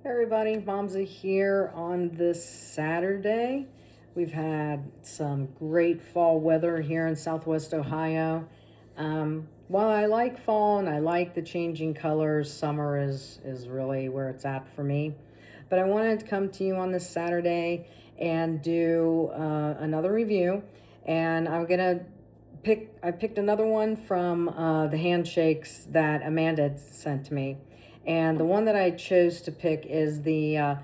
Everybody, Momza here on this Saturday. We've had some great fall weather here in Southwest Ohio. While I like fall and I like the changing colors, summer is really where it's at for me. But I wanted to come to you on this Saturday and do another review. And I picked another one from the handshakes that Amanda sent to me. And the one that I chose to pick is the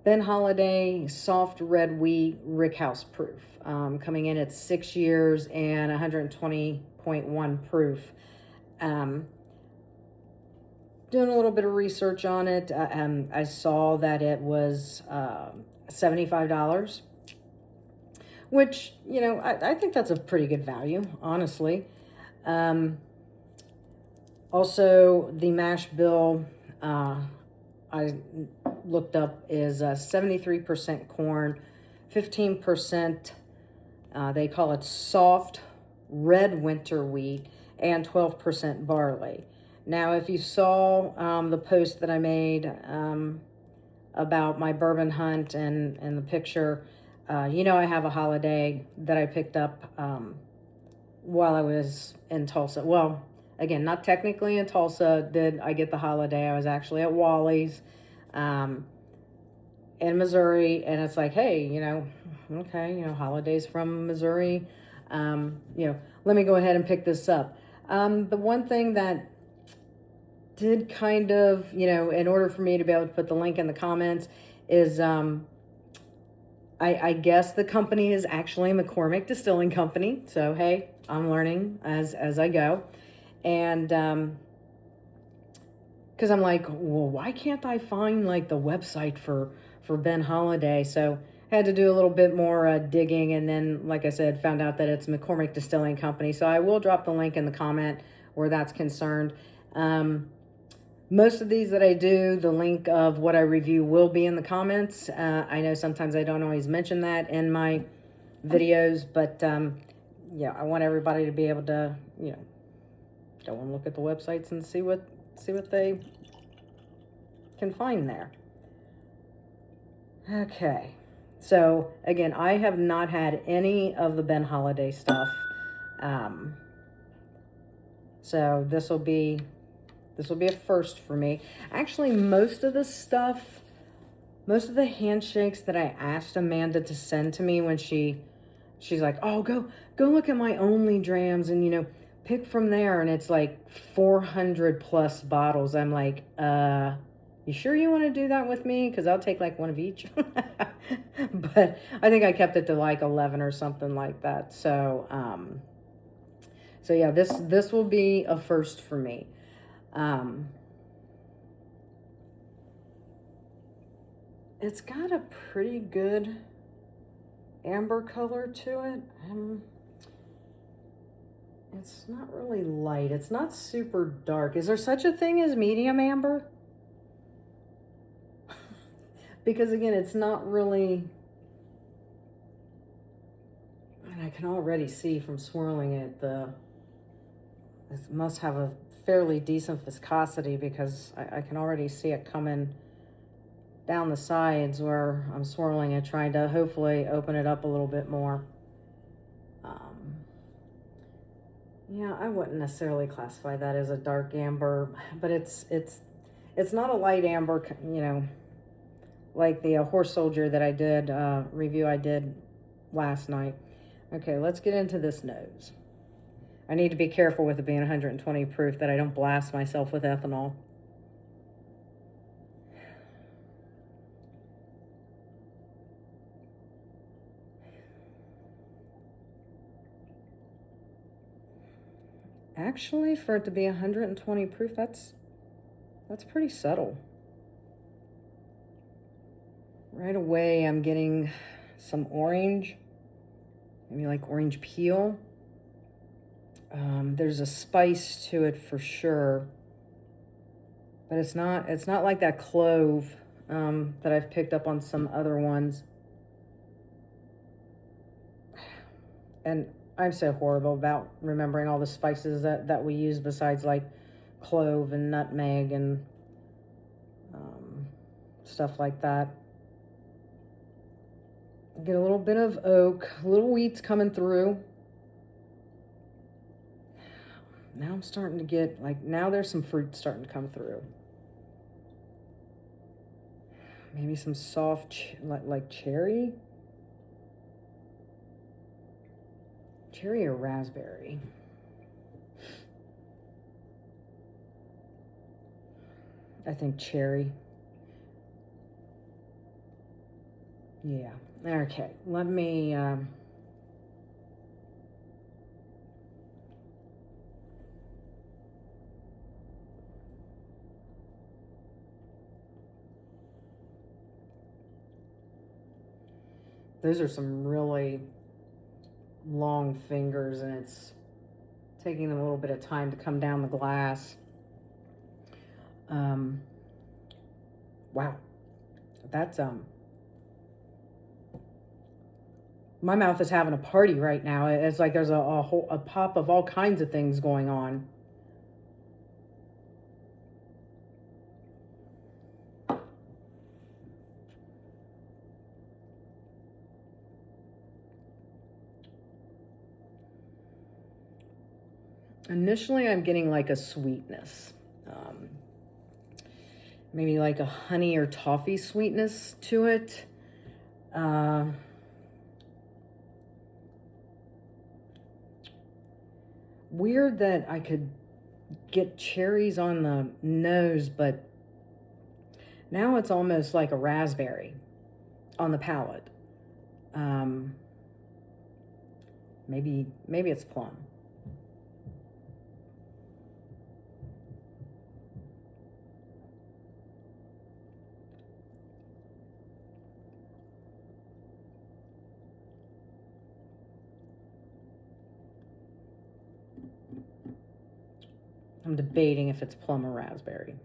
Ben Holladay Soft Red Wheat Rickhouse Proof, coming in at 6 years and 120.1 proof. Doing a little bit of research on it, I saw that it was $75, which, you know, I think that's a pretty good value, honestly. Also, the mash bill I looked up is 73% corn, 15%, they call it soft red winter wheat, and 12% barley. Now, if you saw the post that I made about my bourbon hunt and the picture, you know I have a Holladay that I picked up while I was in Tulsa. Well, again, not technically in Tulsa did I get the Holladay. I was actually at Wally's in Missouri, and it's like, hey, you know, okay, you know, Holladay's from Missouri. You know, let me go ahead and pick this up. The one thing that did kind of, you know, in order for me to be able to put the link in the comments is I guess the company is actually McCormick Distilling Company. So, hey, I'm learning as I go. And because I'm like, well, why can't I find like the website for Ben Holladay? So I had to do a little bit more digging, and then, like I said, found out that it's McCormick Distilling Company. So I will drop the link in the comment where that's concerned. Most of these that I do, the link of what I review will be in the comments. I know sometimes I don't always mention that in my videos, but yeah, I want everybody to be able to, you know, go and look at the websites and see what they can find there. Okay, so again, I have not had any of the Ben Holladay stuff, so this will be a first for me. Actually, most of the stuff, most of the handshakes that I asked Amanda to send to me when she's like, oh, go look at my Only Drams and, you know, pick from there. And it's like 400 plus bottles. I'm like, you sure you want to do that with me? Because I'll take like one of each. But I think I kept it to like 11 or something like that. So, so yeah, this will be a first for me. It's got a pretty good amber color to it. It's not really light. It's not super dark. Is there such a thing as medium amber? Because again, it's not really, and I can already see from swirling it, it must have a fairly decent viscosity, because I can already see it coming down the sides where I'm swirling it, trying to hopefully open it up a little bit more. Yeah, I wouldn't necessarily classify that as a dark amber, but it's not a light amber, you know, like the Horse Soldier that I did, review I did last night. Okay, let's get into this nose. I need to be careful with it being 120 proof that I don't blast myself with ethanol. Actually, for it to be 120 proof, that's pretty subtle. Right away, I'm getting some orange, maybe like orange peel. There's a spice to it for sure, but it's not like that clove that I've picked up on some other ones. And I'm so horrible about remembering all the spices that we use besides like clove and nutmeg and stuff like that. Get a little bit of oak, little wheats coming through. Now I'm starting to get, like, now there's some fruit starting to come through. Maybe some soft, like cherry. Cherry or raspberry. I think cherry. Yeah. Okay. Let me... those are some really long fingers, and it's taking them a little bit of time to come down the glass. Wow. That's, my mouth is having a party right now. It's like there's a pop of all kinds of things going on. Initially, I'm getting like a sweetness. Maybe like a honey or toffee sweetness to it. Weird that I could get cherries on the nose, but now it's almost like a raspberry on the palate. Maybe it's plum. I'm debating if it's plum or raspberry.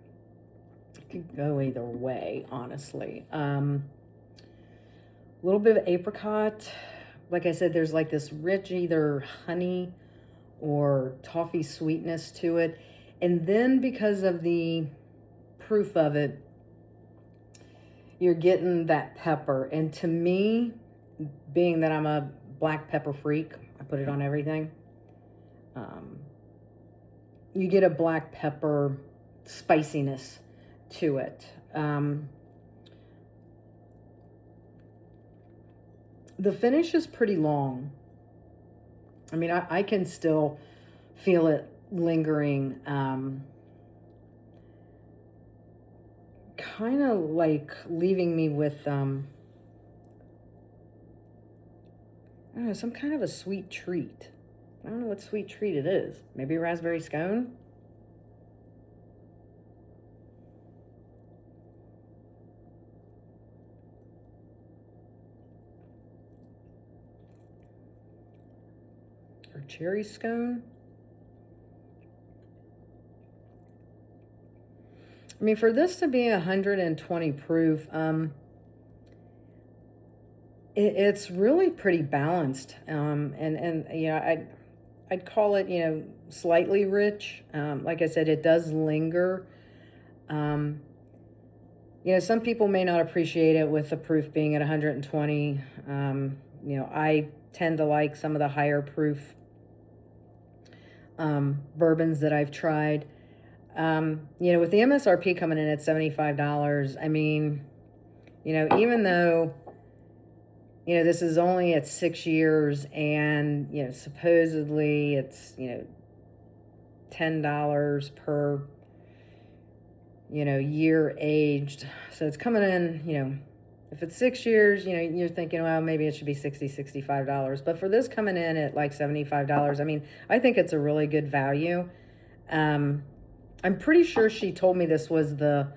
It could go either way, honestly. A little bit of apricot. Like I said, there's like this rich either honey or toffee sweetness to it. And then because of the proof of it, you're getting that pepper. And to me, being that I'm a black pepper freak, I put it on everything. You get a black pepper spiciness to it. The finish is pretty long. I mean, I can still feel it lingering, kind of like leaving me with, I don't know, some kind of a sweet treat. I don't know what sweet treat it is. Maybe a raspberry scone? Or cherry scone? I mean, for this to be 120 proof, it's really pretty balanced. And you know, I'd call it, you know, slightly rich. Like I said, it does linger. You know, some people may not appreciate it with the proof being at 120. You know, I tend to like some of the higher proof bourbons that I've tried. You know, with the MSRP coming in at $75, I mean, you know, even though, you know, this is only at 6 years and, you know, supposedly it's, you know, $10 per, you know, year aged. So it's coming in, you know, if it's 6 years, you know, you're thinking, well, maybe it should be $60, $65. But for this coming in at like $75, I mean, I think it's a really good value. I'm pretty sure she told me this was the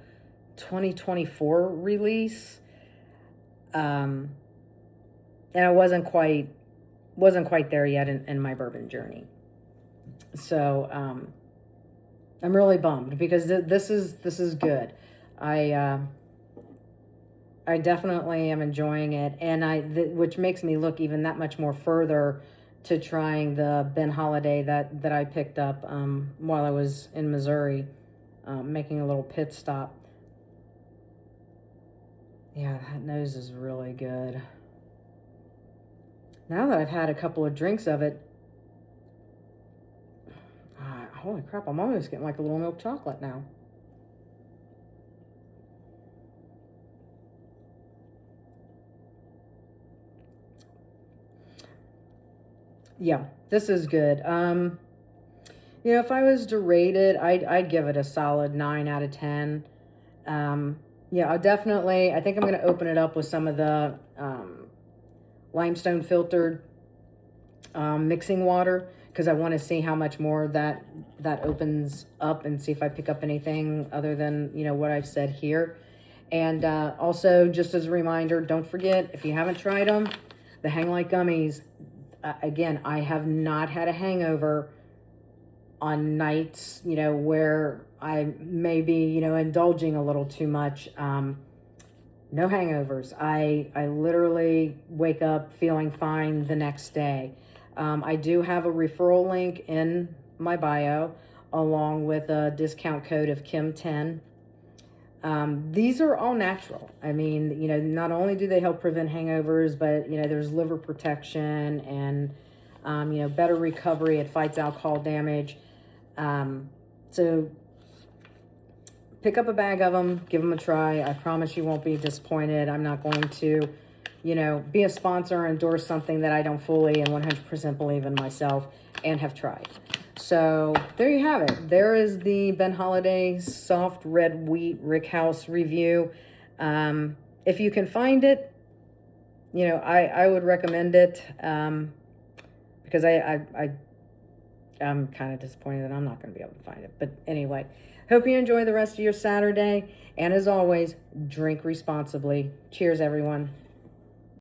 2024 release. And I wasn't quite there yet in my bourbon journey. So I'm really bummed because this is good. I definitely am enjoying it, and which makes me look even that much more further to trying the Ben Holladay that I picked up while I was in Missouri, making a little pit stop. Yeah, that nose is really good. Now that I've had a couple of drinks of it, holy crap, I'm almost getting like a little milk chocolate now. Yeah, this is good. If I was to rate it, I'd give it a solid 9 out of 10. Yeah, I think I'm going to open it up with some of the limestone filtered mixing water, because I want to see how much more that opens up, and see if I pick up anything other than, what I've said here. And also, just as a reminder, don't forget, if you haven't tried them, the Hang Like Gummies. Again, I have not had a hangover on nights, where I may be, indulging a little too much. No hangovers. I literally wake up feeling fine the next day. I do have a referral link in my bio, along with a discount code of Kim10. These are all natural. I mean, not only do they help prevent hangovers, but, there's liver protection and, better recovery. It fights alcohol damage. So pick up a bag of them, give them a try. I promise you won't be disappointed. I'm not going to, be a sponsor or endorse something that I don't fully and 100% believe in myself and have tried. So there you have it. There is the Ben Holladay soft red wheat Rickhouse Reveiw. If you can find it, I would recommend it, because I'm kind of disappointed that I'm not going to be able to find it. But anyway, hope you enjoy the rest of your Saturday. And as always, drink responsibly. Cheers, everyone.